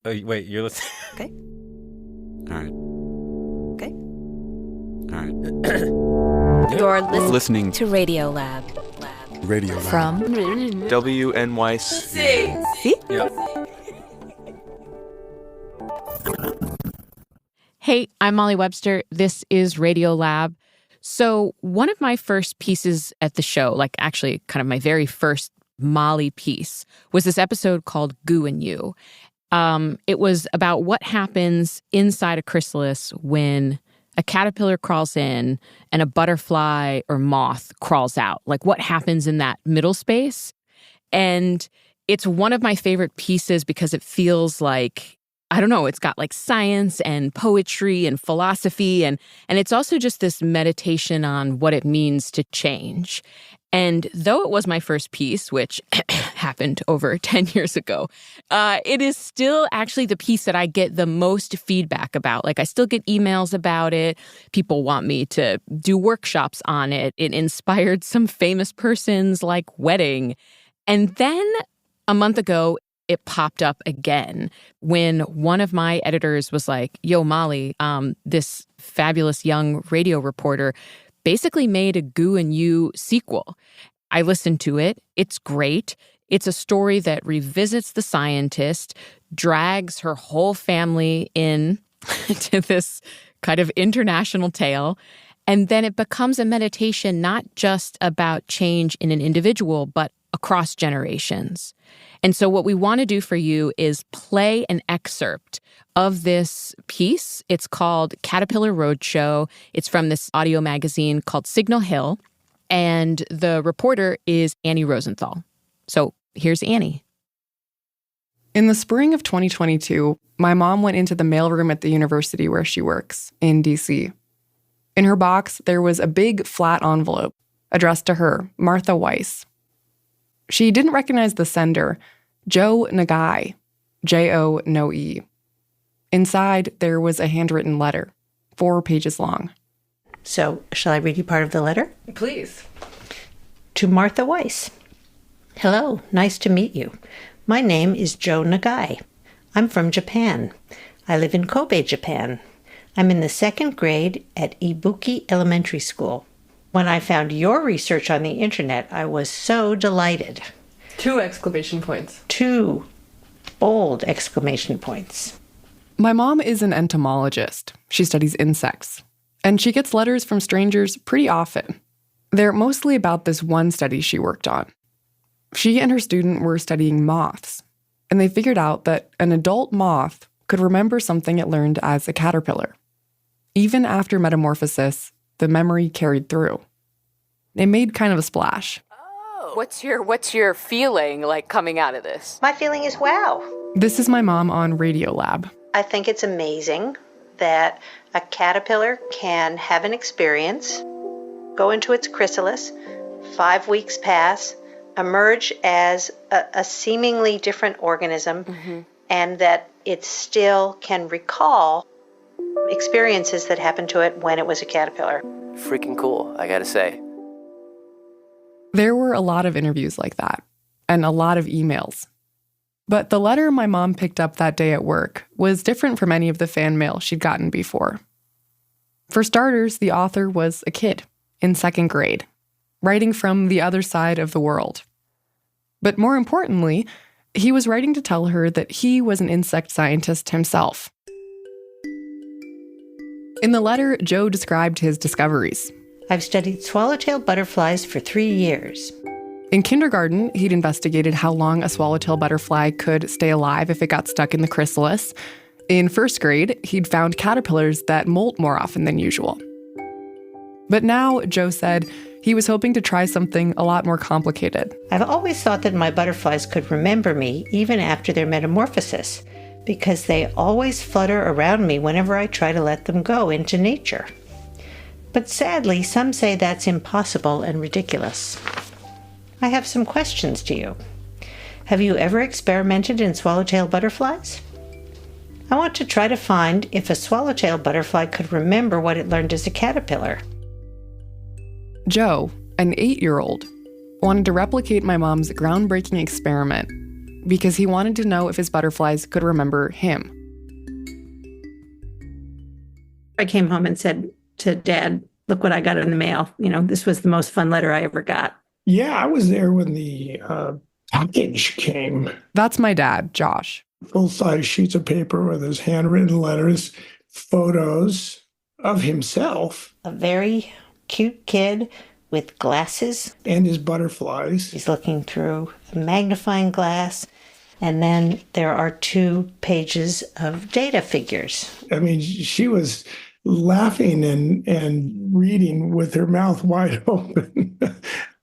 Oh, wait, you're listening? Okay. All right. Okay. All right. You're Listening to Radiolab. Radiolab. From WNYC. See? Yeah. Hey, I'm Molly Webster. This is Radiolab. So one of my first pieces at the show, like actually kind of my very first Molly piece, was this episode called Goo and You. It was about what happens inside a chrysalis when a caterpillar crawls in and a butterfly or moth crawls out. Like what happens in that middle space. And it's one of my favorite pieces because it feels like, I don't know, it's got like science and poetry and philosophy. And it's also just this meditation on what it means to change. And though it was my first piece, which happened over 10 years ago, it is still actually the piece that I get the most feedback about. Like I still get emails about it. People want me to do workshops on it. It inspired some famous person's like wedding. And then a month ago, it popped up again when one of my editors was like, yo, Molly, this fabulous young radio reporter basically made a Goo and You sequel. I listened to it. It's great. It's a story that revisits the scientist, drags her whole family in to this kind of international tale, and then it becomes a meditation not just about change in an individual, but across generations. And so what we want to do for you is play an excerpt of this piece. It's called Caterpillar Roadshow. It's from this audio magazine called Signal Hill. And the reporter is Annie Rosenthal. So here's Annie. In the spring of 2022, my mom went into the mailroom at the university where she works, in D.C. In her box, there was a big flat envelope addressed to her, Martha Weiss. She didn't recognize the sender, Joe Nagai, J-O, no E. Inside, there was a handwritten letter, 4 pages long. So, shall I read you part of the letter? Please. To Martha Weiss. Hello, nice to meet you. My name is Joe Nagai. I'm from Japan. I live in Kobe, Japan. I'm in the 2nd grade at Ibuki Elementary School. When I found your research on the internet, I was so delighted. 2 exclamation points. 2 bold exclamation points. My mom is an entomologist. She studies insects. And she gets letters from strangers pretty often. They're mostly about this one study she worked on. She and her student were studying moths, and they figured out that an adult moth could remember something it learned as a caterpillar. Even after metamorphosis, the memory carried through. It made kind of a splash. Oh. What's your feeling like coming out of this? My feeling is wow. This is my mom on Radiolab. I think it's amazing that a caterpillar can have an experience, go into its chrysalis, 5 weeks pass, emerge as a seemingly different organism, and that it still can recall experiences that happened to it when it was a caterpillar. Freaking cool, I gotta say. There were a lot of interviews like that, and a lot of emails. But the letter my mom picked up that day at work was different from any of the fan mail she'd gotten before. For starters, the author was a kid in 2nd grade, writing from the other side of the world. But more importantly, he was writing to tell her that he was an insect scientist himself. In the letter, Joe described his discoveries. I've studied swallowtail butterflies for 3 years. In kindergarten, he'd investigated how long a swallowtail butterfly could stay alive if it got stuck in the chrysalis. In 1st grade, he'd found caterpillars that molt more often than usual. But now, Joe said, he was hoping to try something a lot more complicated. I've always thought that my butterflies could remember me even after their metamorphosis, because they always flutter around me whenever I try to let them go into nature. But sadly, some say that's impossible and ridiculous. I have some questions to you. Have you ever experimented in swallowtail butterflies? I want to try to find if a swallowtail butterfly could remember what it learned as a caterpillar. Joe, an 8-year-old, wanted to replicate my mom's groundbreaking experiment, because he wanted to know if his butterflies could remember him. I came home and said to Dad, look what I got in the mail. This was the most fun letter I ever got. Yeah, I was there when the package came. That's my dad, Josh. Full-size sheets of paper with his handwritten letters, photos of himself. A very cute kid with glasses. And his butterflies. He's looking through a magnifying glass. And then there are 2 pages of data figures. I mean, she was laughing and reading with her mouth wide open.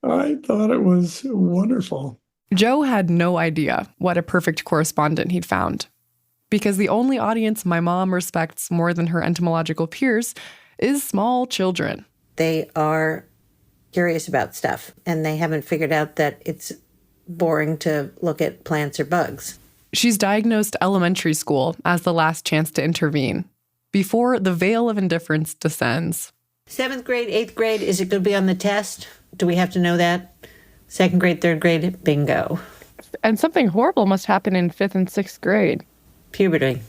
I thought it was wonderful. Joe had no idea what a perfect correspondent he'd found, because the only audience my mom respects more than her entomological peers is small children. They are curious about stuff, and they haven't figured out that it's boring to look at plants or bugs. She's diagnosed elementary school as the last chance to intervene, before the veil of indifference descends. 7th grade, 8th grade, is it going to be on the test? Do we have to know that? 2nd grade, 3rd grade, bingo. And something horrible must happen in 5th and 6th grade. Puberty.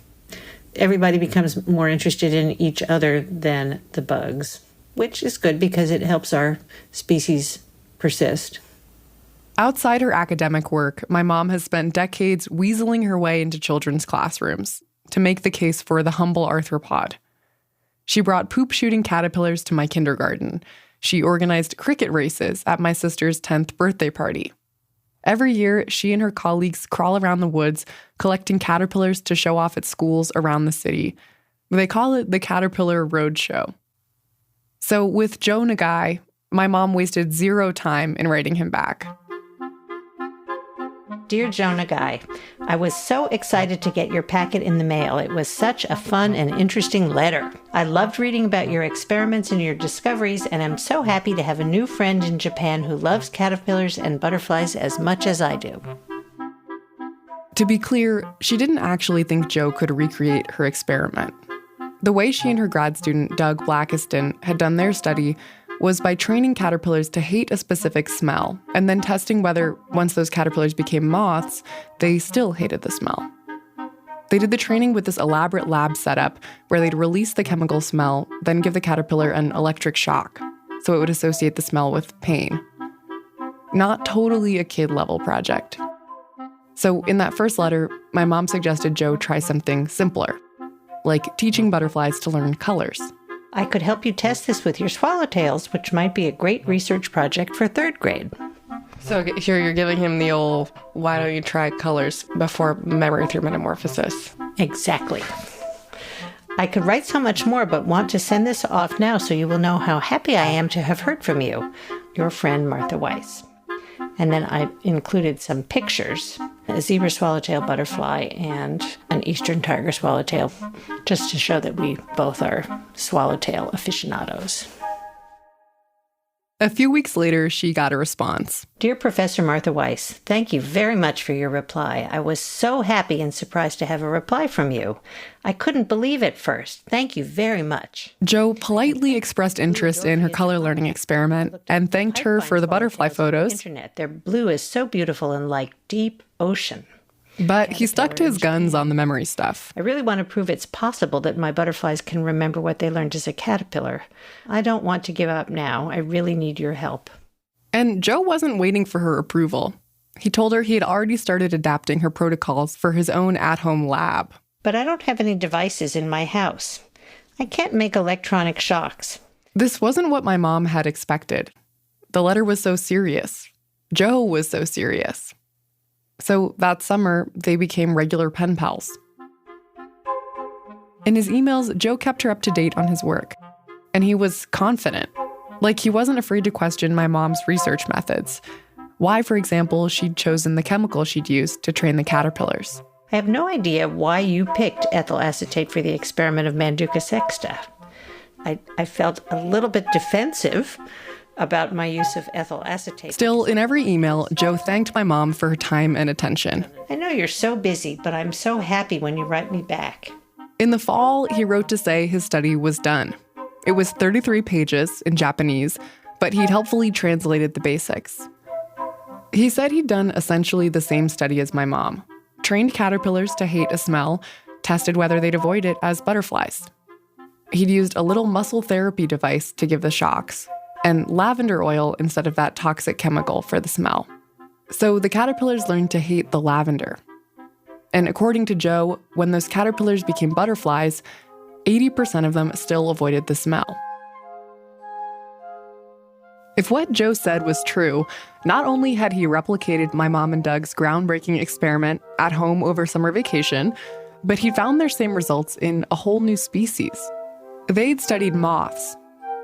Everybody becomes more interested in each other than the bugs, which is good because it helps our species persist. Outside her academic work, my mom has spent decades weaseling her way into children's classrooms to make the case for the humble arthropod. She brought poop-shooting caterpillars to my kindergarten. She organized cricket races at my sister's 10th birthday party. Every year, she and her colleagues crawl around the woods, collecting caterpillars to show off at schools around the city. They call it the Caterpillar Roadshow. So with Joe Nagai, my mom wasted 0 time in writing him back. Dear Joe Nagai, I was so excited to get your packet in the mail. It was such a fun and interesting letter. I loved reading about your experiments and your discoveries, and I'm so happy to have a new friend in Japan who loves caterpillars and butterflies as much as I do. To be clear, she didn't actually think Joe could recreate her experiment. The way she and her grad student, Doug Blackiston, had done their study was by training caterpillars to hate a specific smell, and then testing whether, once those caterpillars became moths, they still hated the smell. They did the training with this elaborate lab setup where they'd release the chemical smell, then give the caterpillar an electric shock, so it would associate the smell with pain. Not totally a kid-level project. So in that first letter, my mom suggested Joe try something simpler, like teaching butterflies to learn colors. I could help you test this with your swallowtails, which might be a great research project for 3rd grade. So here you're giving him the old, why don't you try colors before memory through metamorphosis? Exactly. I could write so much more, but want to send this off now so you will know how happy I am to have heard from you. Your friend, Martha Weiss. And then I included some pictures, a zebra swallowtail butterfly and an eastern tiger swallowtail, just to show that we both are swallowtail aficionados. A few weeks later, she got a response. Dear Professor Martha Weiss, thank you very much for your reply. I was so happy and surprised to have a reply from you. I couldn't believe it first. Thank you very much. Joe politely expressed interest in her color learning experiment and thanked her for the butterfly photos. Their blue is so beautiful and like deep ocean. But he stuck to his guns on the memory stuff. I really want to prove it's possible that my butterflies can remember what they learned as a caterpillar. I don't want to give up now. I really need your help. And Joe wasn't waiting for her approval. He told her he had already started adapting her protocols for his own at-home lab. But I don't have any devices in my house. I can't make electronic shocks. This wasn't what my mom had expected. The letter was so serious. Joe was so serious. So that summer, they became regular pen pals. In his emails, Joe kept her up to date on his work. And he was confident. Like, he wasn't afraid to question my mom's research methods. Why, for example, she'd chosen the chemical she'd used to train the caterpillars. I have no idea why you picked ethyl acetate for the experiment of Manduca sexta. I felt a little bit defensive about my use of ethyl acetate. Still, in every email, Joe thanked my mom for her time and attention. I know you're so busy, but I'm so happy when you write me back. In the fall, he wrote to say his study was done. It was 33 pages in Japanese, but he'd helpfully translated the basics. He said he'd done essentially the same study as my mom, trained caterpillars to hate a smell, tested whether they'd avoid it as butterflies. He'd used a little muscle therapy device to give the shocks, and lavender oil instead of that toxic chemical for the smell. So the caterpillars learned to hate the lavender. And according to Joe, when those caterpillars became butterflies, 80% of them still avoided the smell. If what Joe said was true, not only had he replicated my mom and Doug's groundbreaking experiment at home over summer vacation, but he found their same results in a whole new species. They'd studied moths,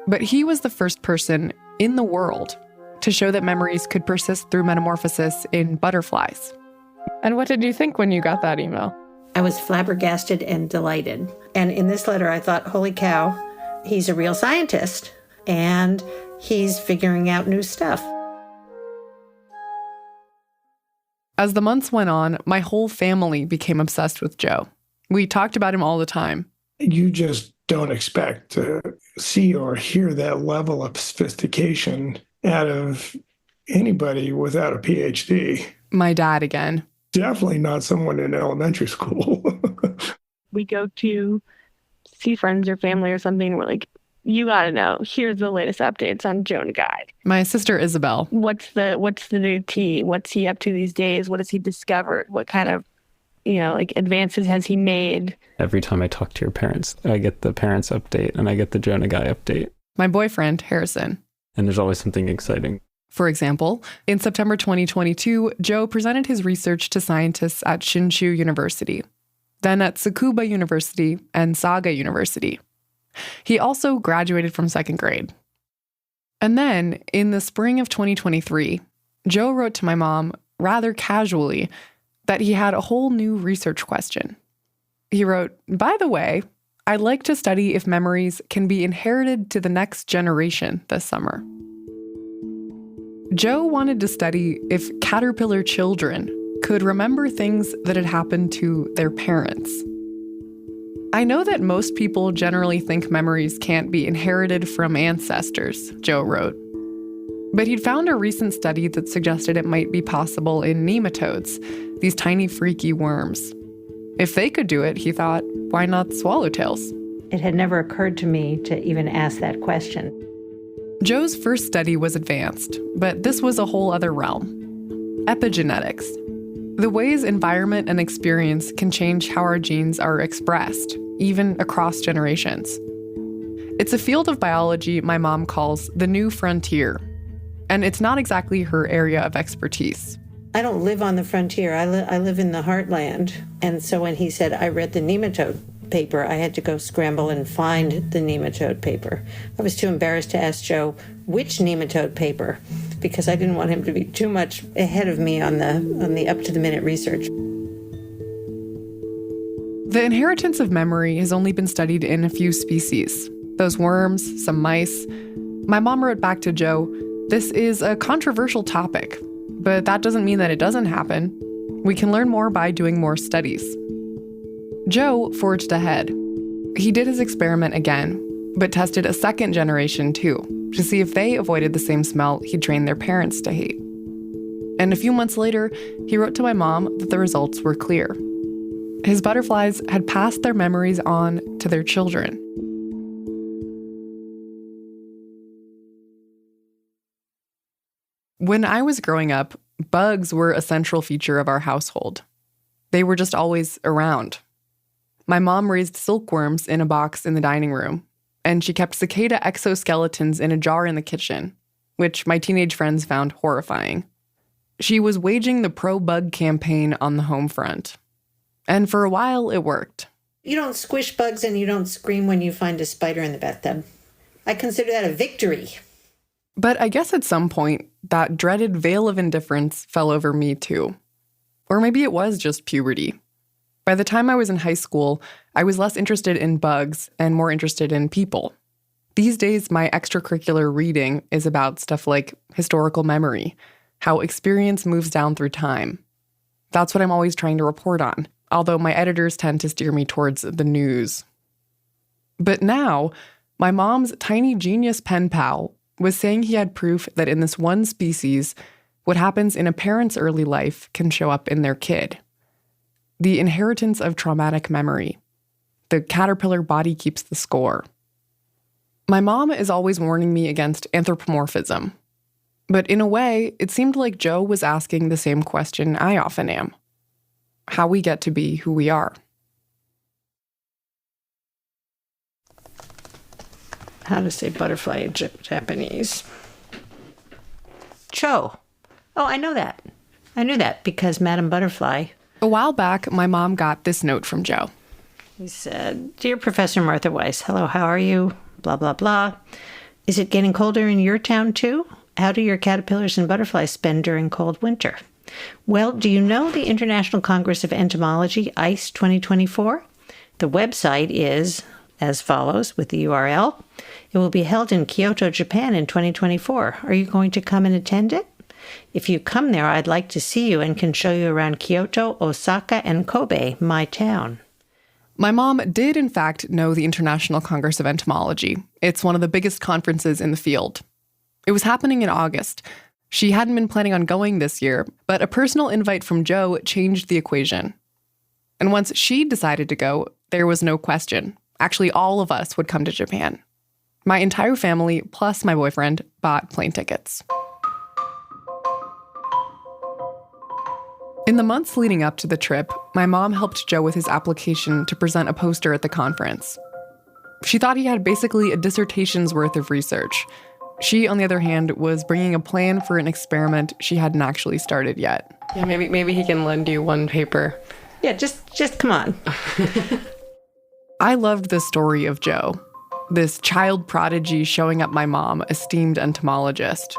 but he was the first person in the world to show that memories could persist through metamorphosis in butterflies. And what did you think when you got that email? I was flabbergasted and delighted. And in this letter, I thought, holy cow, he's a real scientist and he's figuring out new stuff. As the months went on, my whole family became obsessed with Joe. We talked about him all the time. You just don't expect to see or hear that level of sophistication out of anybody without a PhD. My dad again. Definitely not someone in elementary school. We go to see friends or family or something, we're like, you got to know, here's the latest updates on Joe and Guy. My sister Isabel. What's the new tea? What's he up to these days? What has he discovered? What kind of, advances has he made? Every time I talk to your parents, I get the parents update and I get the Jonah Guy update. My boyfriend, Harrison. And there's always something exciting. For example, in September 2022, Joe presented his research to scientists at Shinshu University, then at Tsukuba University and Saga University. He also graduated from second grade. And then, in the spring of 2023, Joe wrote to my mom, rather casually, that he had a whole new research question. He wrote, "By the way, I'd like to study if memories can be inherited to the next generation this summer." Joe wanted to study if caterpillar children could remember things that had happened to their parents. I know that most people generally think memories can't be inherited from ancestors, Joe wrote. But he'd found a recent study that suggested it might be possible in nematodes, these tiny freaky worms. If they could do it, he thought, why not swallowtails? It had never occurred to me to even ask that question. Joe's first study was advanced, but this was a whole other realm. Epigenetics. The ways environment and experience can change how our genes are expressed, even across generations. It's a field of biology my mom calls the new frontier, and it's not exactly her area of expertise. I don't live on the frontier. I live in the heartland. And so when he said, I read the nematode paper, I had to go scramble and find the nematode paper. I was too embarrassed to ask Joe which nematode paper, because I didn't want him to be too much ahead of me on the up-to-the-minute research. The inheritance of memory has only been studied in a few species. Those worms, some mice. My mom wrote back to Joe, "This is a controversial topic, but that doesn't mean that it doesn't happen. We can learn more by doing more studies." Joe forged ahead. He did his experiment again, but tested a second generation too, to see if they avoided the same smell he'd trained their parents to hate. And a few months later, he wrote to my mom that the results were clear. His butterflies had passed their memories on to their children. When I was growing up, bugs were a central feature of our household. They were just always around. My mom raised silkworms in a box in the dining room, and she kept cicada exoskeletons in a jar in the kitchen, which my teenage friends found horrifying. She was waging the pro-bug campaign on the home front. And for a while, it worked. You don't squish bugs and you don't scream when you find a spider in the bathtub. I consider that a victory. But I guess at some point, that dreaded veil of indifference fell over me too. Or maybe it was just puberty. By the time I was in high school, I was less interested in bugs and more interested in people. These days, my extracurricular reading is about stuff like historical memory, how experience moves down through time. That's what I'm always trying to report on, although my editors tend to steer me towards the news. But now, my mom's tiny genius pen pal was saying he had proof that in this one species, What happens in a parent's early life can show up in their kid. The inheritance of traumatic memory. The caterpillar body keeps the score. My mom is always warning me against anthropomorphism. But in a way, it seemed like Joe was asking the same question I often am. How we get to be who we are. How to say butterfly in Japanese. Cho. Oh, I know that. I knew that because Madame Butterfly. A while back, my mom got this note from Joe. He said, "Dear Professor Martha Weiss, hello, how are you? Blah, blah, blah. Is it getting colder in your town too? How do your caterpillars and butterflies spend during cold winter? Well, do you know the International Congress of Entomology, ICE 2024? The website is as follows with the URL. It will be held in Kyoto, Japan in 2024. Are you going to come and attend it? If you come there, I'd like to see you and can show you around Kyoto, Osaka, and Kobe, my town." My mom did, in fact, know the International Congress of Entomology. It's one of the biggest conferences in the field. It was happening in August. She hadn't been planning on going this year, but a personal invite from Joe changed the equation. And once she decided to go, there was no question. Actually, all of us would come to Japan. My entire family, plus my boyfriend, bought plane tickets. In the months leading up to the trip, my mom helped Joe with his application to present a poster at the conference. She thought he had basically a dissertation's worth of research. She, on the other hand, was bringing a plan for an experiment she hadn't actually started yet. Yeah, maybe he can lend you one paper. Yeah, just come on. I loved the story of Joe, this child prodigy showing up my mom, esteemed entomologist.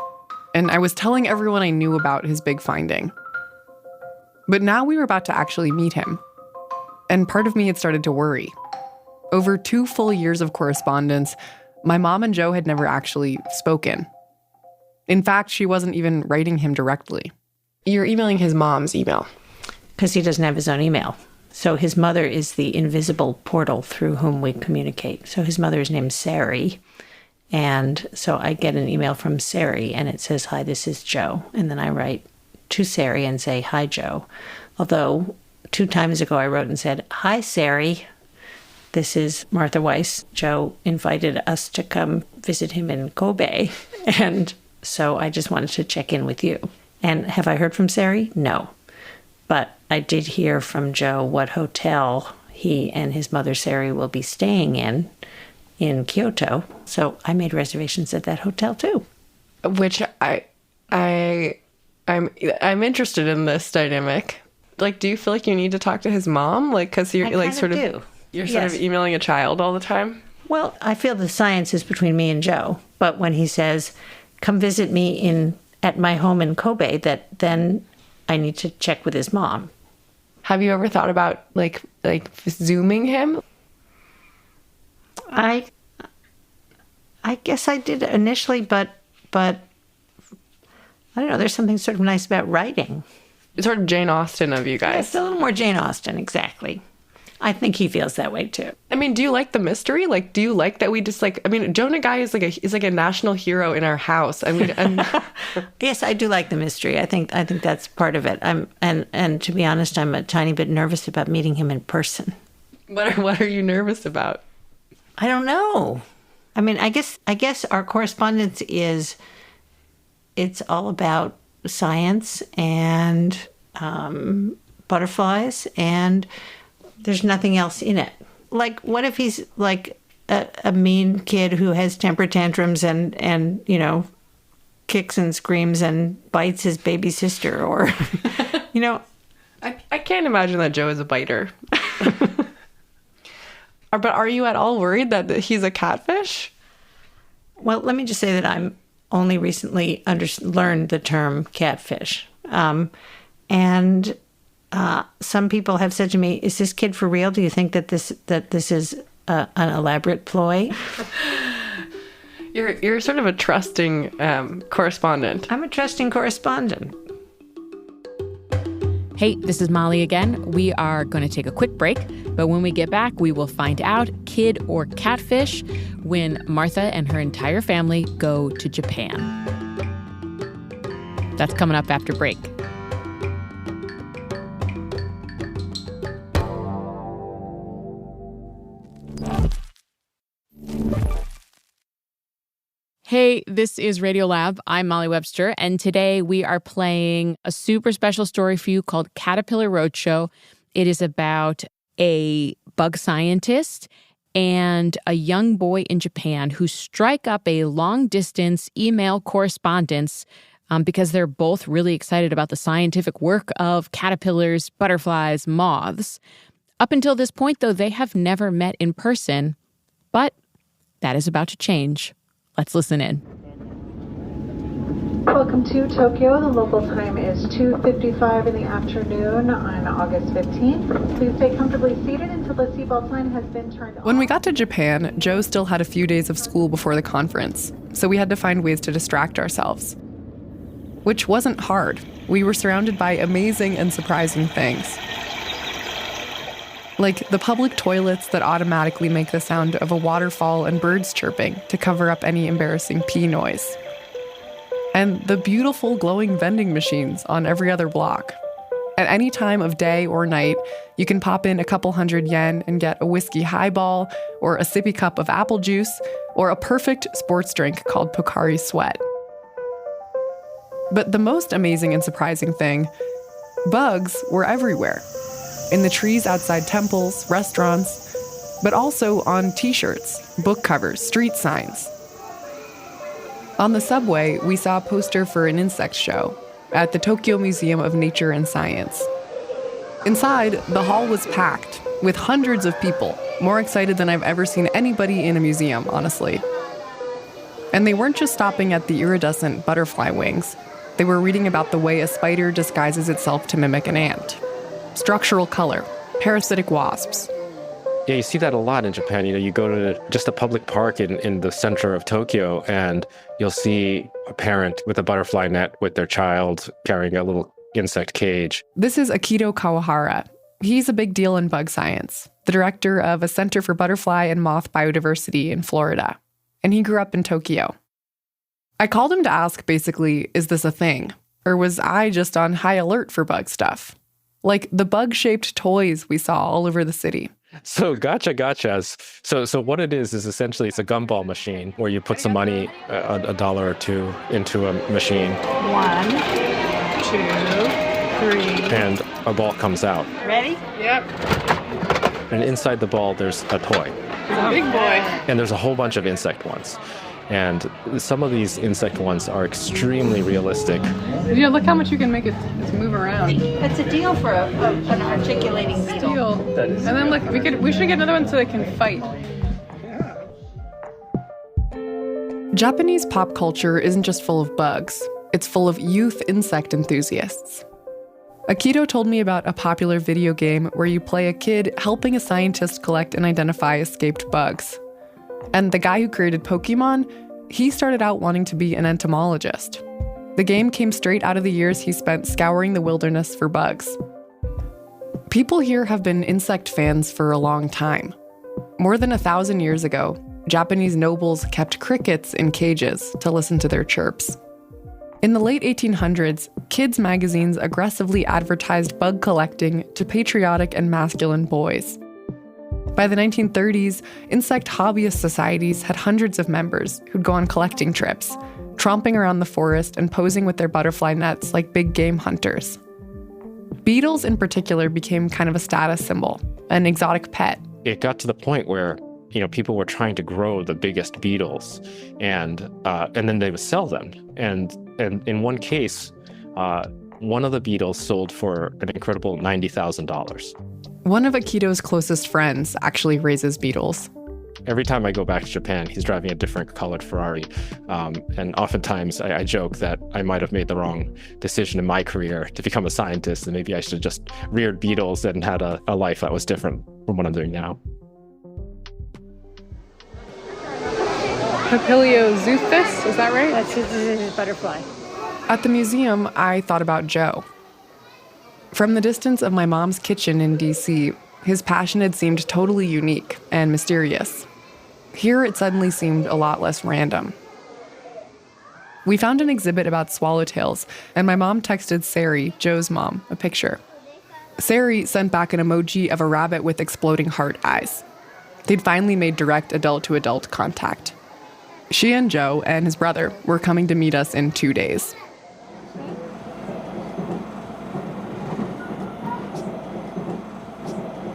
And I was telling everyone I knew about his big finding. But now we were about to actually meet him. And part of me had started to worry. Over 2 full years of correspondence, my mom and Joe had never actually spoken. In fact, she wasn't even writing him directly. You're emailing his mom's email. Because he doesn't have his own email. So his mother is the invisible portal through whom we communicate. So his mother is named Sari. And so I get an email from Sari and it says, "Hi, this is Joe." And then I write to Sari and say, "Hi, Joe." Although 2 times ago I wrote and said, "Hi, Sari. This is Martha Weiss. Joe invited us to come visit him in Kobe. And so I just wanted to check in with you." And have I heard from Sari? No. But I did hear from Joe what hotel he and his mother Sari will be staying in Kyoto. So I made reservations at that hotel too. Which I'm interested in this dynamic. Like, do you feel like you need to talk to his mom? Like, because you're like sort of you're sort of emailing a child all the time. Well, I feel the science is between me and Joe. But when he says, "Come visit me at my home in Kobe," that then I need to check with his mom. Have you ever thought about like Zooming him? I guess I did initially, but I don't know. There's something sort of nice about writing. It's sort of Jane Austen of you guys. Yeah, it's a little more Jane Austen, exactly. I think he feels that way too. I mean, do you like the mystery? Like, do you like that we just like? I mean, Jonah Guy is like a national hero in our house. I mean, and yes, I do like the mystery. I think that's part of it. And to be honest, I'm a tiny bit nervous about meeting him in person. What are you nervous about? I don't know. I mean, I guess our correspondence is. It's all about science and butterflies, and there's nothing else in it. Like, what if he's like a mean kid who has temper tantrums and you know, kicks and screams and bites his baby sister, or you know? I can't imagine that Joe is a biter. But are you at all worried that he's a catfish? Well, let me just say that I'm only recently learned the term catfish. And some people have said to me, "Is this kid for real? Do you think that this is an elaborate ploy?" You're sort of a trusting correspondent. I'm a trusting correspondent. Hey, this is Molly again. We are going to take a quick break, but when we get back, we will find out kid or catfish when Martha and her entire family go to Japan. That's coming up after break. Hey, this is Radiolab. I'm Molly Webster, and today we are playing a super special story for you called Caterpillar Roadshow. It is about a bug scientist and a young boy in Japan who strike up a long-distance email correspondence because they're both really excited about the scientific work of caterpillars, butterflies, moths. Up until this point, though, they have never met in person, but that is about to change. Let's listen in. Welcome to Tokyo. The local time is 2:55 in the afternoon on August 15th. Please stay comfortably seated until the seatbelt sign has been turned off. When we got to Japan, Joe still had a few days of school before the conference, so we had to find ways to distract ourselves. Which wasn't hard. We were surrounded by amazing and surprising things. Like the public toilets that automatically make the sound of a waterfall and birds chirping to cover up any embarrassing pee noise. And the beautiful glowing vending machines on every other block. At any time of day or night, you can pop in a couple hundred yen and get a whiskey highball, or a sippy cup of apple juice, or a perfect sports drink called Pocari Sweat. But the most amazing and surprising thing, bugs were everywhere. In the trees outside temples, restaurants, but also on t-shirts, book covers, street signs. On the subway, we saw a poster for an insect show at the Tokyo Museum of Nature and Science. Inside, the hall was packed with hundreds of people, more excited than I've ever seen anybody in a museum, honestly. And they weren't just stopping at the iridescent butterfly wings. They were reading about the way a spider disguises itself to mimic an ant. Structural color, parasitic wasps. Yeah, you see that a lot in Japan. You go to just a public park in the center of Tokyo, and you'll see a parent with a butterfly net with their child carrying a little insect cage. This is Akito Kawahara. He's a big deal in bug science, the director of a Center for Butterfly and Moth Biodiversity in Florida. And he grew up in Tokyo. I called him to ask, basically, is this a thing? Or was I just on high alert for bug stuff? Like the bug-shaped toys we saw all over the city. So gotchas. So what it is essentially it's a gumball machine where you put some money, a dollar or two, into a machine. 1, 2, 3. And a ball comes out. Ready? Yep. And inside the ball, there's a toy. It's a big boy. And there's a whole bunch of insect ones. And some of these insect ones are extremely realistic. Yeah, look how much you can make it move around. It's a deal for an articulating steel. And then look, we should get another one so they can fight. Japanese pop culture isn't just full of bugs. It's full of youth insect enthusiasts. Akito told me about a popular video game where you play a kid helping a scientist collect and identify escaped bugs. And the guy who created Pokemon, he started out wanting to be an entomologist. The game came straight out of the years he spent scouring the wilderness for bugs. People here have been insect fans for a long time. More than 1,000 years ago, Japanese nobles kept crickets in cages to listen to their chirps. In the late 1800s, kids' magazines aggressively advertised bug collecting to patriotic and masculine boys. By the 1930s, insect hobbyist societies had hundreds of members who'd go on collecting trips, tromping around the forest and posing with their butterfly nets like big game hunters. Beetles in particular became kind of a status symbol, an exotic pet. It got to the point where, people were trying to grow the biggest beetles, and then they would sell them. And in one case, one of the beetles sold for an incredible $90,000. One of Akito's closest friends actually raises beetles. Every time I go back to Japan, he's driving a different colored Ferrari. And oftentimes I joke that I might have made the wrong decision in my career to become a scientist, and maybe I should have just reared beetles and had a life that was different from what I'm doing now. Papilioxeuthis, is that right? That's his butterfly. At the museum, I thought about Joe. From the distance of my mom's kitchen in DC, his passion had seemed totally unique and mysterious. Here, it suddenly seemed a lot less random. We found an exhibit about swallowtails, and my mom texted Sari, Joe's mom, a picture. Sari sent back an emoji of a rabbit with exploding heart eyes. They'd finally made direct adult-to-adult contact. She and Joe and his brother were coming to meet us in 2 days.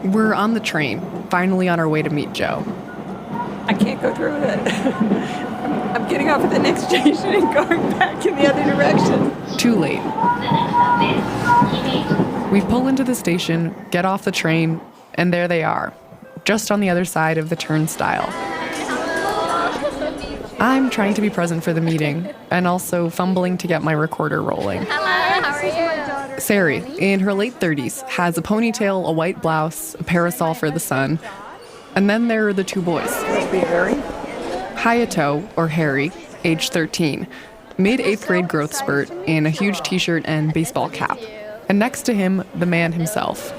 We're on the train, finally on our way to meet Joe. I can't go through with it. I'm getting off at the next station and going back in the other direction. Too late. We pull into the station, get off the train, and there they are, just on the other side of the turnstile. I'm trying to be present for the meeting, and also fumbling to get my recorder rolling. Hello, how are you? Sari, in her late 30s, has a ponytail, a white blouse, a parasol for the sun. And then there are the two boys. Must be Harry. Hayato, or Harry, age 13, mid-8th grade growth spurt in a huge t-shirt and baseball cap. And next to him, the man himself.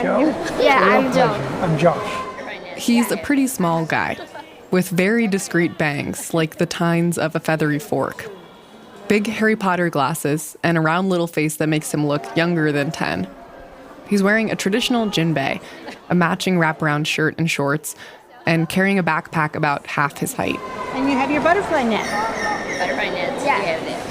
Joe? Yeah, I'm Joe. I'm Josh. He's a pretty small guy, with very discreet bangs, like the tines of a feathery fork. Big Harry Potter glasses, and a round little face that makes him look younger than 10. He's wearing a traditional jinbei, a matching wraparound shirt and shorts, and carrying a backpack about half his height. And you have your butterfly net. Butterfly nets. Yeah,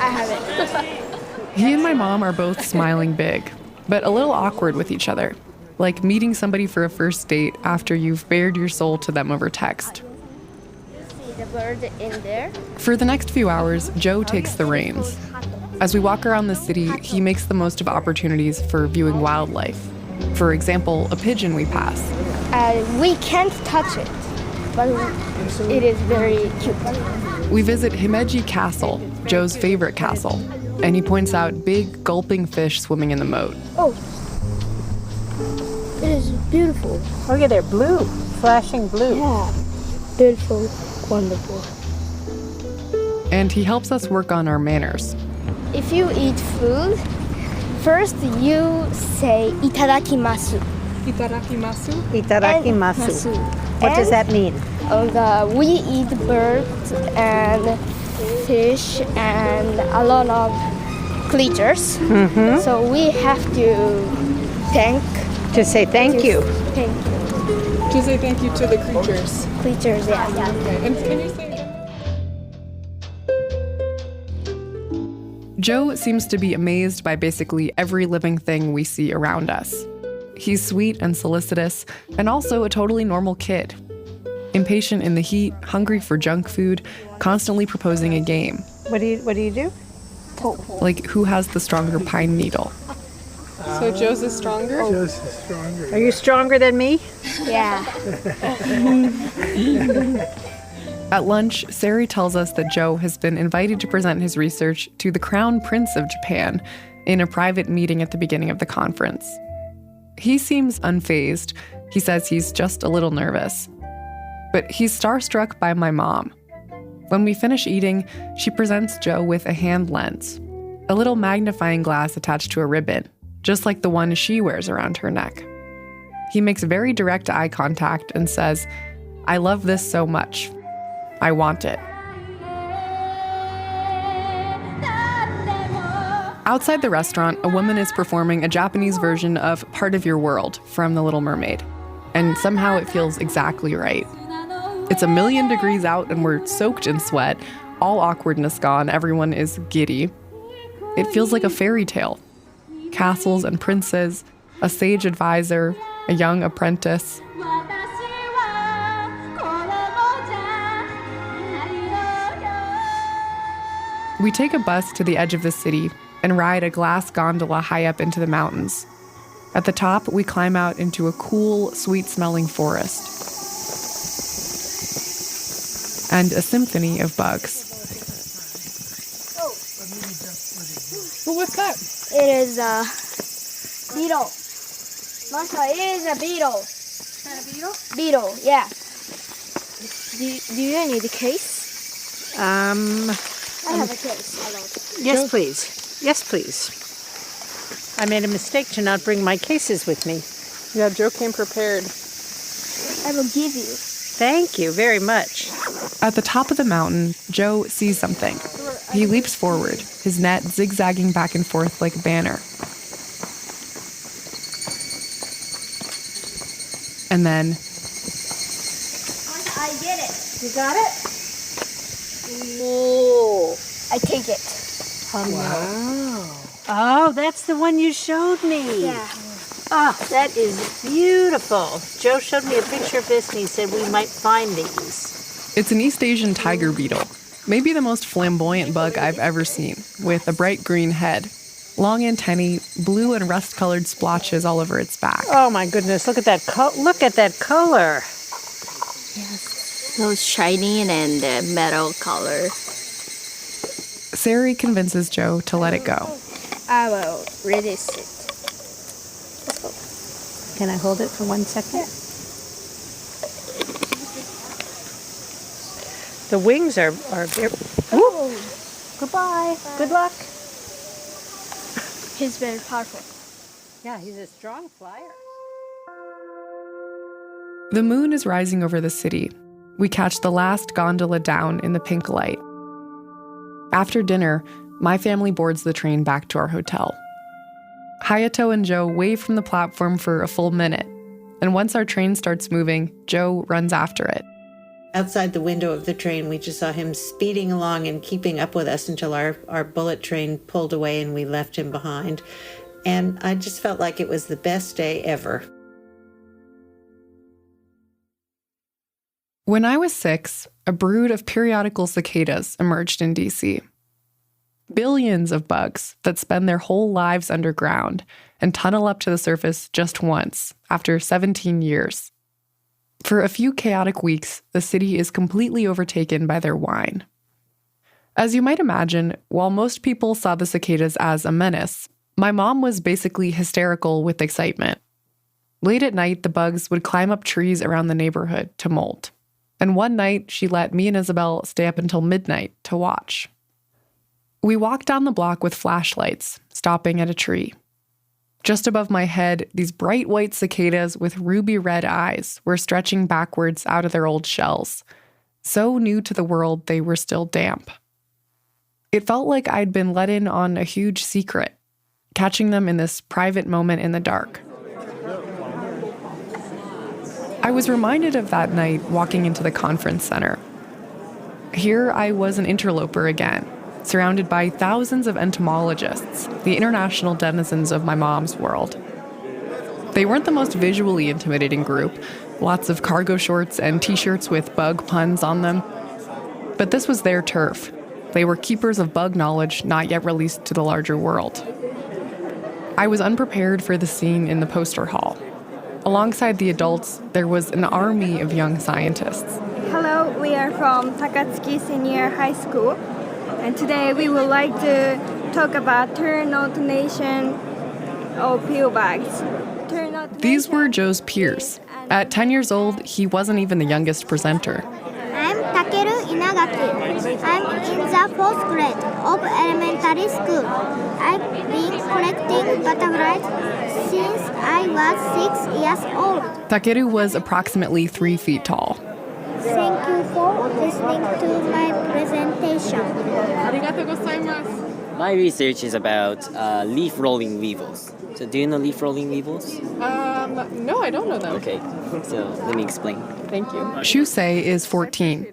I have it. He and my mom are both smiling big, but a little awkward with each other, like meeting somebody for a first date after you've bared your soul to them over text. See the bird in there? For the next few hours, Joe takes the reins. As we walk around the city, he makes the most of opportunities for viewing wildlife. For example, a pigeon we pass. We can't touch it, but it is very cute. We visit Himeji Castle, Joe's favorite castle, and he points out big, gulping fish swimming in the moat. Oh, it is beautiful. Look at there, blue, flashing blue. Yeah, beautiful, wonderful. And he helps us work on our manners. If you eat food, first you say itadakimasu. Itadakimasu? Itadakimasu. What does that mean? We eat birds and fish and a lot of creatures. Mm-hmm. So we have to To say thank you. Thank you. To say thank you to the creatures. Creatures, yeah. Okay. And can you say Joe seems to be amazed by basically every living thing we see around us. He's sweet and solicitous, and also a totally normal kid. Impatient in the heat, hungry for junk food, constantly proposing a game. What do you do? Like, who has the stronger pine needle? So Joe's is stronger? Joe's is stronger. Are you stronger than me? Yeah. At lunch, Sari tells us that Joe has been invited to present his research to the Crown Prince of Japan in a private meeting at the beginning of the conference. He seems unfazed. He says he's just a little nervous. But he's starstruck by my mom. When we finish eating, she presents Joe with a hand lens, a little magnifying glass attached to a ribbon, just like the one she wears around her neck. He makes very direct eye contact and says, "I love this so much. I want it." Outside the restaurant, a woman is performing a Japanese version of Part of Your World from The Little Mermaid. And somehow it feels exactly right. It's 1,000,000 degrees out and we're soaked in sweat, all awkwardness gone, everyone is giddy. It feels like a fairy tale. Castles and princes, a sage advisor, a young apprentice. We take a bus to the edge of the city and ride a glass gondola high up into the mountains. At the top, we climb out into a cool, sweet-smelling forest. And a symphony of bugs. Well, what's that? It is a beetle. Martha, it is a beetle. Is that a beetle? Beetle, yeah. Do you need a case? I have a case. Yes, please. Yes, please. I made a mistake to not bring my cases with me. Yeah, Joe came prepared. I will give you. Thank you very much. At the top of the mountain, Joe sees something. He leaps forward, his net zigzagging back and forth like a banner. And then... I get it. You got it? No. I take it. Wow. Oh, that's the one you showed me. Yeah. Oh, that is beautiful. Joe showed me a picture of this and he said we might find these. It's an East Asian tiger beetle, maybe the most flamboyant bug I've ever seen, with a bright green head, long antennae, blue and rust-colored splotches all over its back. Oh my goodness, look at that look at that color. Yes. So shiny and metal color. Sari convinces Joe to let it go. I will release it. Can I hold it for 1 second? Yeah. The wings are very... Oh. Goodbye. Bye. Good luck. He's very powerful. Yeah, he's a strong flyer. The moon is rising over the city. We catch the last gondola down in the pink light. After dinner, my family boards the train back to our hotel. Hayato and Joe wave from the platform for a full minute, and once our train starts moving, Joe runs after it. Outside the window of the train, we just saw him speeding along and keeping up with us until our bullet train pulled away and we left him behind. And I just felt like it was the best day ever. When I was 6, a brood of periodical cicadas emerged in DC. Billions of bugs that spend their whole lives underground and tunnel up to the surface just once, after 17 years. For a few chaotic weeks, the city is completely overtaken by their whine. As you might imagine, while most people saw the cicadas as a menace, my mom was basically hysterical with excitement. Late at night, the bugs would climb up trees around the neighborhood to molt. And one night, she let me and Isabel stay up until midnight to watch. We walked down the block with flashlights, stopping at a tree. Just above my head, these bright white cicadas with ruby red eyes were stretching backwards out of their old shells. So new to the world, they were still damp. It felt like I'd been let in on a huge secret, catching them in this private moment in the dark. I was reminded of that night walking into the conference center. Here I was an interloper again, surrounded by thousands of entomologists, the international denizens of my mom's world. They weren't the most visually intimidating group, lots of cargo shorts and t-shirts with bug puns on them. But this was their turf. They were keepers of bug knowledge not yet released to the larger world. I was unprepared for the scene in the poster hall. Alongside the adults, there was an army of young scientists. Hello, we are from Takatsuki Senior High School, and today we would like to talk about turn-alternation of pill bags. These were Joe's peers. At 10 years old, he wasn't even the youngest presenter. I'm Takeru Inagaki. I'm in the 4th grade of elementary school. I've been collecting butterflies since I was 6 years old. Takeru was approximately 3 feet tall. Thank you for listening to my presentation. My research is about leaf rolling weevils. So do you know leaf rolling weevils? No, I don't know them. Okay, so let me explain. Thank you. Shusei is 14.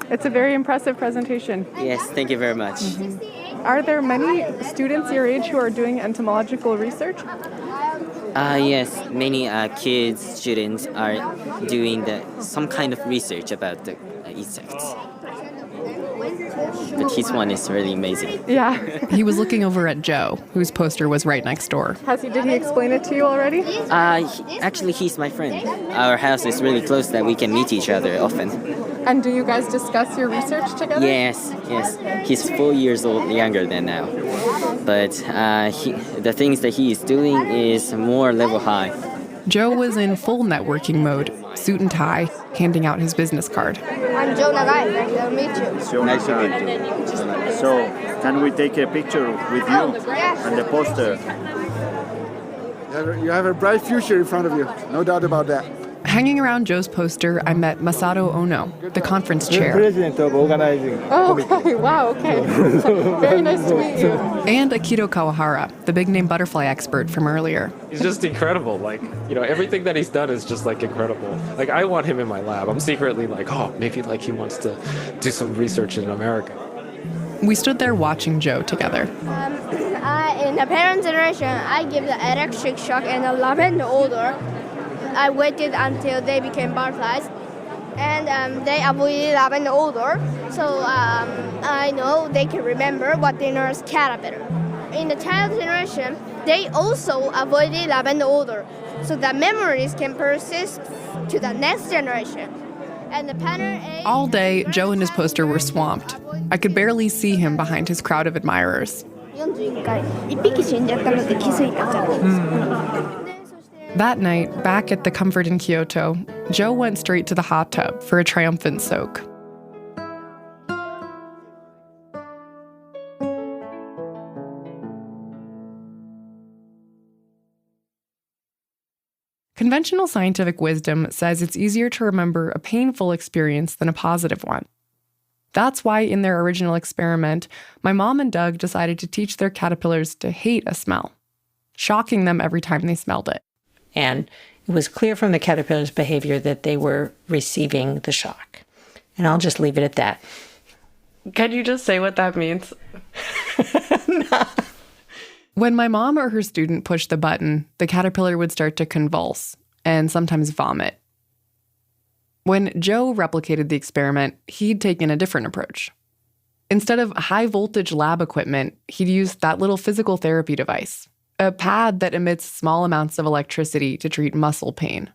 It's a very impressive presentation. Yes, thank you very much. Mm-hmm. Are there many students your age who are doing entomological research? Yes, many kids, students are doing some kind of research about the insects. But his one is really amazing. Yeah. He was looking over at Joe, whose poster was right next door. Did he explain it to you already? Actually, he's my friend. Our house is really close that we can meet each other often. And do you guys discuss your research together? Yes. He's 4 years old, younger than now. But the things that he is doing is more level high. Joe was in full networking mode, suit and tie, handing out his business card. I'm Joe Nagai. Nice to meet you. So nice to meet you. So, can we take a picture with you and the poster? You have a bright future in front of you, no doubt about that. Hanging around Joe's poster, I met Masato Ono, the conference chair. President of organizing. Oh, okay. Wow, okay. Very nice to meet you. And Akito Kawahara, the big-name butterfly expert from earlier. He's just incredible. Like, everything that he's done is just, like, incredible. Like, I want him in my lab. I'm secretly like, oh, maybe, like, he wants to do some research in America. We stood there watching Joe together. In the parent generation, I give the electric shock and the lavender odor. I waited until they became butterflies, and they avoided lavender odor. So I know they can remember what they know as caterpillar. In the child generation, they also avoided lavender odor, so that memories can persist to the next generation. And the pattern age. All day, Joe and his poster were swamped. I could barely see him behind his crowd of admirers. That night, back at the Comfort in Kyoto, Joe went straight to the hot tub for a triumphant soak. Conventional scientific wisdom says it's easier to remember a painful experience than a positive one. That's why in their original experiment, my mom and Doug decided to teach their caterpillars to hate a smell, shocking them every time they smelled it. And it was clear from the caterpillar's behavior that they were receiving the shock. And I'll just leave it at that. Can you just say what that means? When my mom or her student pushed the button, the caterpillar would start to convulse and sometimes vomit. When Joe replicated the experiment, he'd taken a different approach. Instead of high-voltage lab equipment, he'd used that little physical therapy device, a pad that emits small amounts of electricity to treat muscle pain.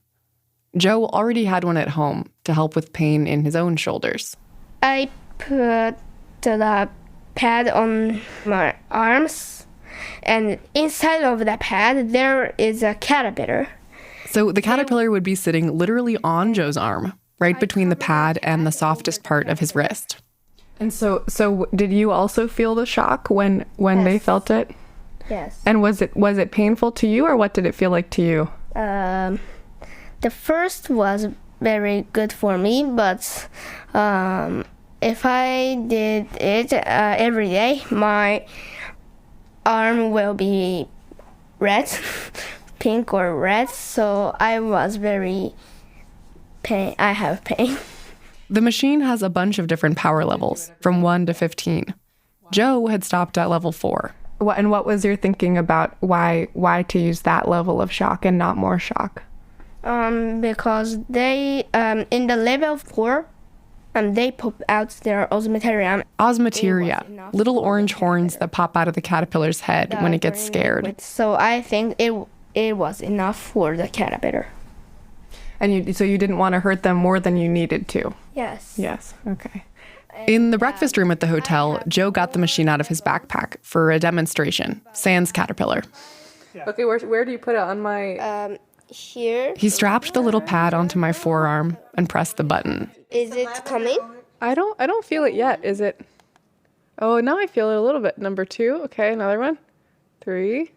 Joe already had one at home to help with pain in his own shoulders. I put the pad on my arms, and inside of the pad, there is a caterpillar. So the caterpillar would be sitting literally on Joe's arm, right between the pad and the softest part of his wrist. And so did you also feel the shock when Yes. they felt it? Yes. And was it painful to you, or what did it feel like to you? The first was very good for me, but if I did it every day, my arm will be red, pink or red, so I was very pain. I have pain. The machine has a bunch of different power levels, from 1 to 15. Joe had stopped at level 4. And what was your thinking about why to use that level of shock and not more shock? Because they, in the level 4, they pop out their osmeterium. Osmeteria, little orange horns that pop out of the caterpillar's head when it gets scared. So I think it was enough for the caterpillar. And so you didn't want to hurt them more than you needed to? Yes. Yes, okay. In the breakfast room at the hotel, Joe got the machine out of his backpack for a demonstration, sans caterpillar. Okay, where do you put it on my... Here. He strapped the little pad onto my forearm and pressed the button. Is it coming? I don't feel it yet. Is it? Oh, now I feel it a little bit. Number 2. Okay, another one. 3.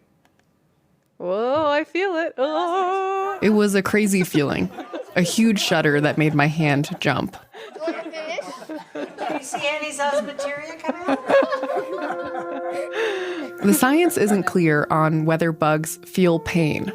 Whoa, I feel it. Oh. It was a crazy feeling, a huge shudder that made my hand jump. Can you see Annie's osmeteria coming out? The science isn't clear on whether bugs feel pain.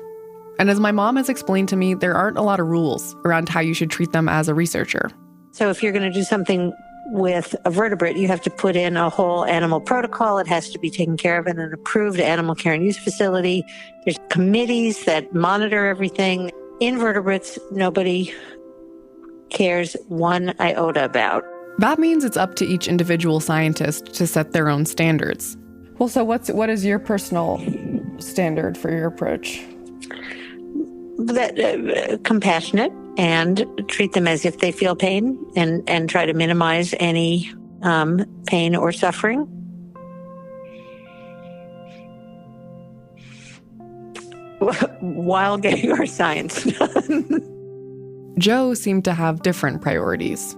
And as my mom has explained to me, there aren't a lot of rules around how you should treat them as a researcher. So if you're going to do something with a vertebrate, you have to put in a whole animal protocol. It has to be taken care of in an approved animal care and use facility. There's committees that monitor everything. Invertebrates, nobody cares one iota about. That means it's up to each individual scientist to set their own standards. Well, so what is your personal standard for your approach? Compassionate, and treat them as if they feel pain, and try to minimize any pain or suffering. While getting our science done. Joe seemed to have different priorities.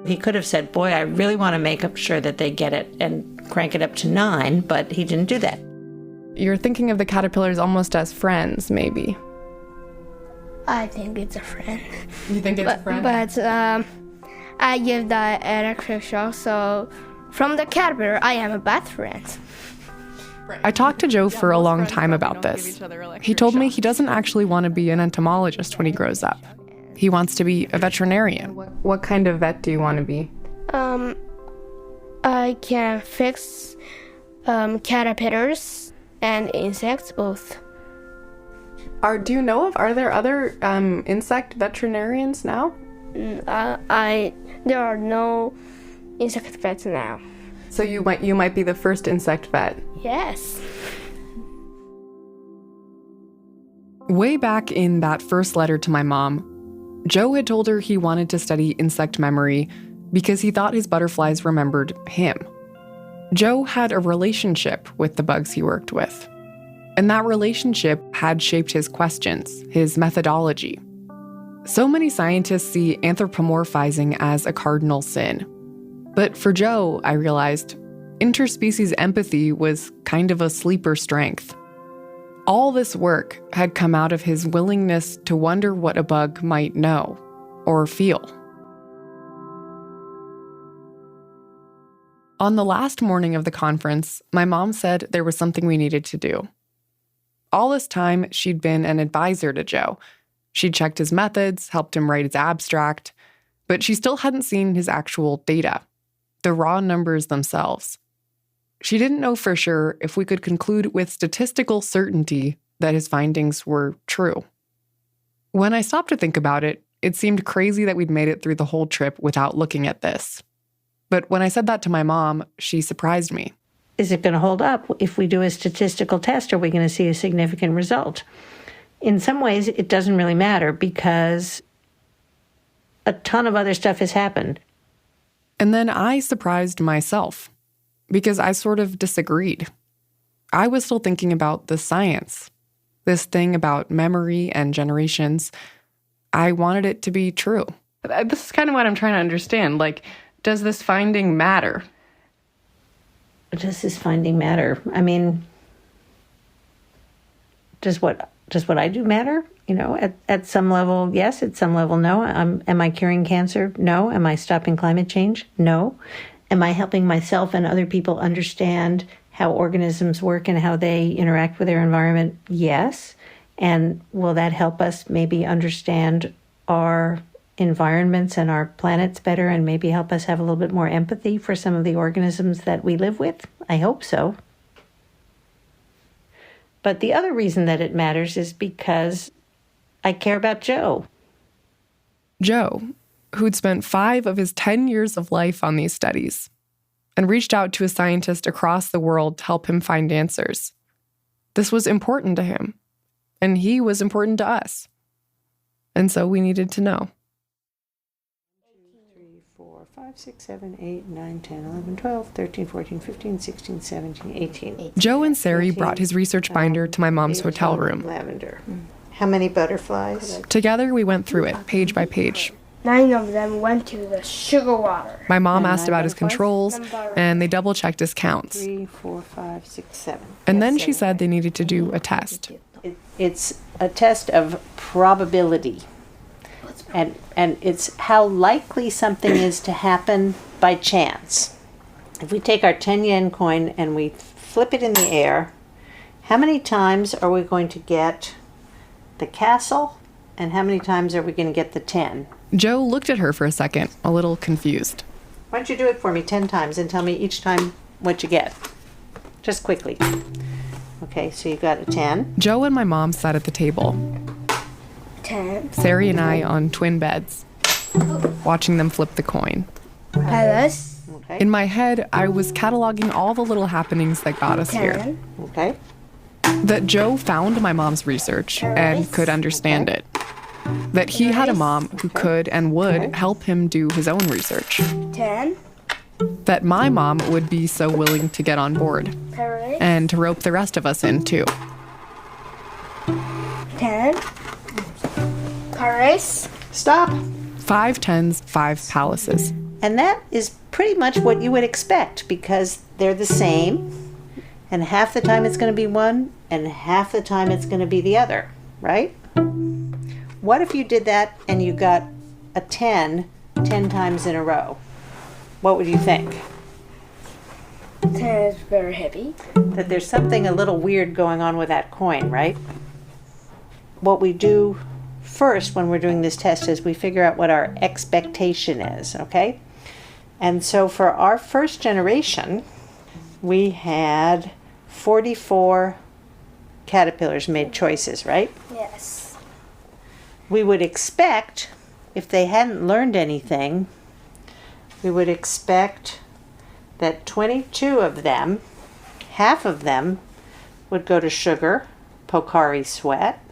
He could have said, boy, I really want to make sure that they get it and crank it up to 9, but he didn't do that. You're thinking of the caterpillars almost as friends, maybe. I think it's a friend. You think it's a friend? But I give the electric shock, so from the caterpillar, I am a bad friend. I talked to Joe for a long time about this. He told me he doesn't actually want to be an entomologist when he grows up. He wants to be a veterinarian. What kind of vet do you want to be? I can fix caterpillars and insects both. Do you know are there other insect veterinarians now? There are no insect vets now. So you might be the first insect vet. Yes. Way back in that first letter to my mom, Joe had told her he wanted to study insect memory because he thought his butterflies remembered him. Joe had a relationship with the bugs he worked with. And that relationship had shaped his questions, his methodology. So many scientists see anthropomorphizing as a cardinal sin. But for Joe, I realized, interspecies empathy was kind of a sleeper strength. All this work had come out of his willingness to wonder what a bug might know or feel. On the last morning of the conference, my mom said there was something we needed to do. All this time, she'd been an advisor to Joe. She'd checked his methods, helped him write his abstract, but she still hadn't seen his actual data, the raw numbers themselves. She didn't know for sure if we could conclude with statistical certainty that his findings were true. When I stopped to think about it, it seemed crazy that we'd made it through the whole trip without looking at this. But when I said that to my mom, she surprised me. Is it going to hold up? If we do a statistical test, are we going to see a significant result? In some ways, it doesn't really matter because a ton of other stuff has happened. And then I surprised myself because I sort of disagreed. I was still thinking about the science, this thing about memory and generations. I wanted it to be true. This is kind of what I'm trying to understand. Does this finding matter? Does this finding matter? I mean, does what I do matter? At some level, yes. At some level, no. Am I curing cancer? No. Am I stopping climate change? No. Am I helping myself and other people understand how organisms work and how they interact with their environment? Yes. And will that help us maybe understand our environments and our planets better and maybe help us have a little bit more empathy for some of the organisms that we live with? I hope so. But the other reason that it matters is because I care about Joe. Joe, who'd spent 5 of his 10 years of life on these studies and reached out to a scientist across the world to help him find answers. This was important to him, and he was important to us. And so we needed to know. 5, 6, 7, 8, 9, 10, 11, 12, 13, 14, 15, 16, 17, 18. Joe and Sari brought his research binder to my mom's hotel room. Lavender. How many butterflies? Together, we went through it, page by page. 9 of them went to the sugar water. My mom asked about his controls, and they double-checked his counts. 3, 4, 5, 6, 7. And then she said they needed to do a test. It's a test of probability. And it's how likely something is to happen by chance. If we take our 10 yen coin and we flip it in the air, how many times are we going to get the castle? And how many times are we going to get the 10? Joe looked at her for a second, a little confused. Why don't you do it for me 10 times and tell me each time what you get? Just quickly. Okay, so you got a 10. Joe and my mom sat at the table. 10. Sari and I on twin beds, watching them flip the coin. Palace. Okay. In my head, I was cataloging all the little happenings that got us 10. here. Okay. That Joe found my mom's research and could understand it. That he had a mom who could and would help him do his own research. 10. That my mom would be so willing to get on board. Paradise. And to rope the rest of us in, too. 10. Paris. Stop. 5 tens, 5 palaces. And that is pretty much what you would expect because they're the same. And half the time it's going to be one, and half the time it's going to be the other, right? What if you did that and you got a 10 times in a row? What would you think? 10 is very heavy. That there's something a little weird going on with that coin, right? What we do first when we're doing this test is we figure out what our expectation is, okay? And so for our first generation, we had 44 caterpillars made choices, right? Yes. We would expect, if they hadn't learned anything, we would expect that 22 of them, half of them, would go to sugar, Pocari Sweat,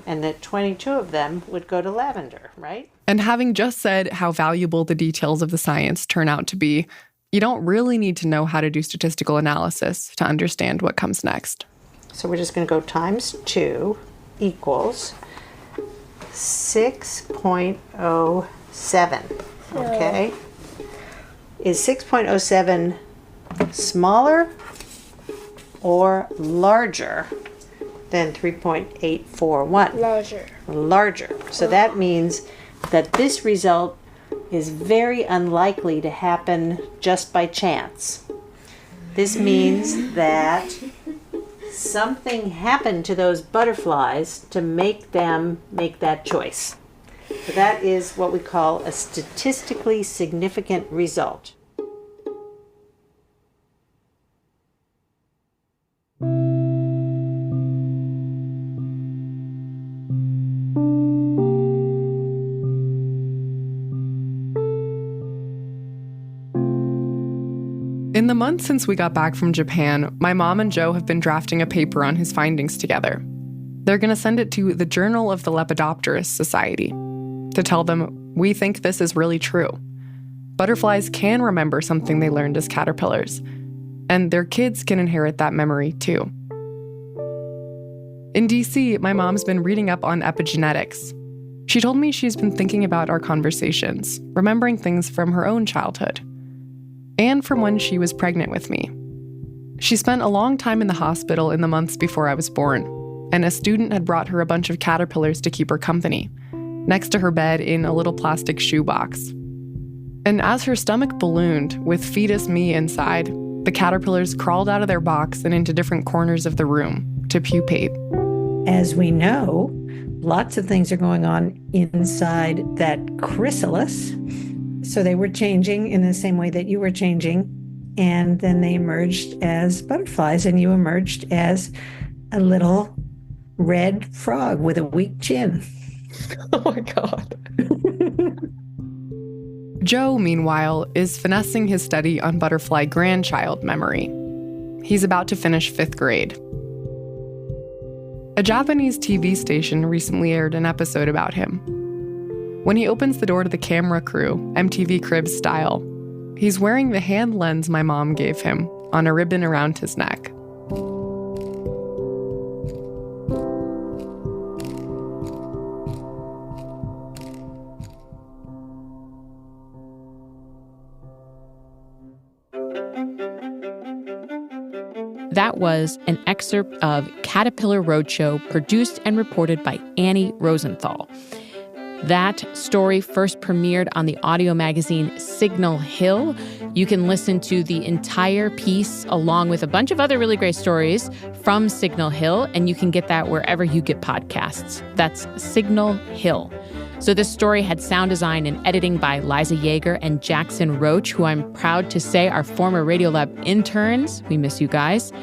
and that 22 of them would go to lavender, right? And having just said how valuable the details of the science turn out to be, you don't really need to know how to do statistical analysis to understand what comes next. So we're just going to go times 2 equals 6.07, okay? Is 6.07 smaller or larger than 3.841? Larger. Larger. So that means that this result is very unlikely to happen just by chance. This means that something happened to those butterflies to make them make that choice. So that is what we call a statistically significant result. In the months since we got back from Japan, my mom and Joe have been drafting a paper on his findings together. They're going to send it to the Journal of the Lepidopterist Society to tell them, we think this is really true. Butterflies can remember something they learned as caterpillars, and their kids can inherit that memory too. In DC, my mom's been reading up on epigenetics. She told me she's been thinking about our conversations, remembering things from her own childhood, and from when she was pregnant with me. She spent a long time in the hospital in the months before I was born, and a student had brought her a bunch of caterpillars to keep her company, next to her bed in a little plastic shoebox. And as her stomach ballooned with fetus me inside, the caterpillars crawled out of their box and into different corners of the room to pupate. As we know, lots of things are going on inside that chrysalis. So they were changing in the same way that you were changing, and then they emerged as butterflies, and you emerged as a little red frog with a weak chin. Oh my God. Joe, meanwhile, is finessing his study on butterfly grandchild memory. He's about to finish 5th grade. A Japanese TV station recently aired an episode about him. When he opens the door to the camera crew, MTV Cribs style, he's wearing the hand lens my mom gave him on a ribbon around his neck. That was an excerpt of Caterpillar Roadshow, produced and reported by Annie Rosenthal. That story first premiered on the audio magazine Signal Hill. You can listen to the entire piece along with a bunch of other really great stories from Signal Hill, and you can get that wherever you get podcasts. That's Signal Hill. So this story had sound design and editing by Liza Yeager and Jackson Roach, who I'm proud to say are former Radiolab interns. We miss you guys.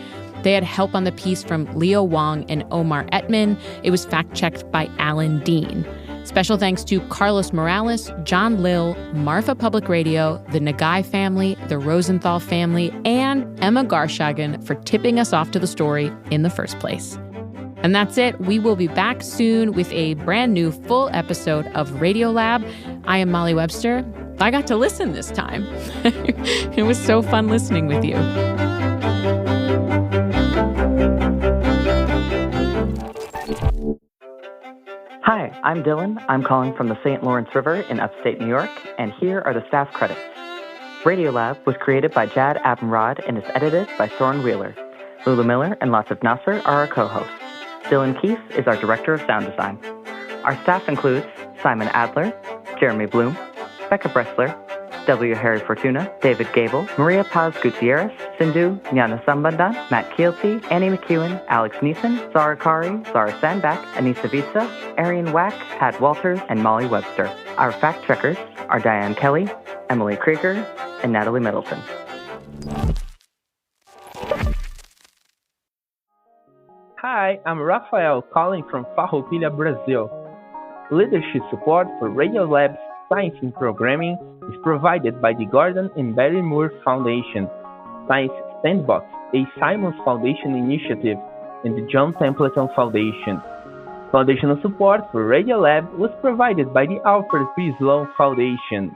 They had help on the piece from Leo Wong and Omar Etman. It was fact-checked by Alan Dean. Special thanks to Carlos Morales, John Lill, Marfa Public Radio, the Nagai family, the Rosenthal family, and Emma Garshagen for tipping us off to the story in the first place. And that's it. We will be back soon with a brand new full episode of Radiolab. I am Molly Webster. I got to listen this time. It was so fun listening with you. Hi, I'm Dylan. I'm calling from the St. Lawrence River in upstate New York, and here are the staff credits. Radiolab was created by Jad Abumrad and is edited by Soren Wheeler. Lula Miller and Latif Nasser are our co-hosts. Dylan Keith is our director of sound design. Our staff includes Simon Adler, Jeremy Bloom, Becca Bressler, W. Harry Fortuna, David Gable, Maria Paz Gutierrez, Sindhu Nyana Sambandan, Matt Keelty, Annie McEwen, Alex Neeson, Zara Kari, Zara Sandback, Anissa Visa, Arian Wack, Pat Walters, and Molly Webster. Our fact checkers are Diane Kelly, Emily Krieger, and Natalie Middleton. Hi, I'm Rafael calling from Farroupilha, Brazil. Leadership support for Radiolab's Science in Programming is provided by the Gordon and Barry Moore Foundation, Science Sandbox, a Simons Foundation initiative, and the John Templeton Foundation. Foundational support for Radiolab was provided by the Alfred P. Sloan Foundation.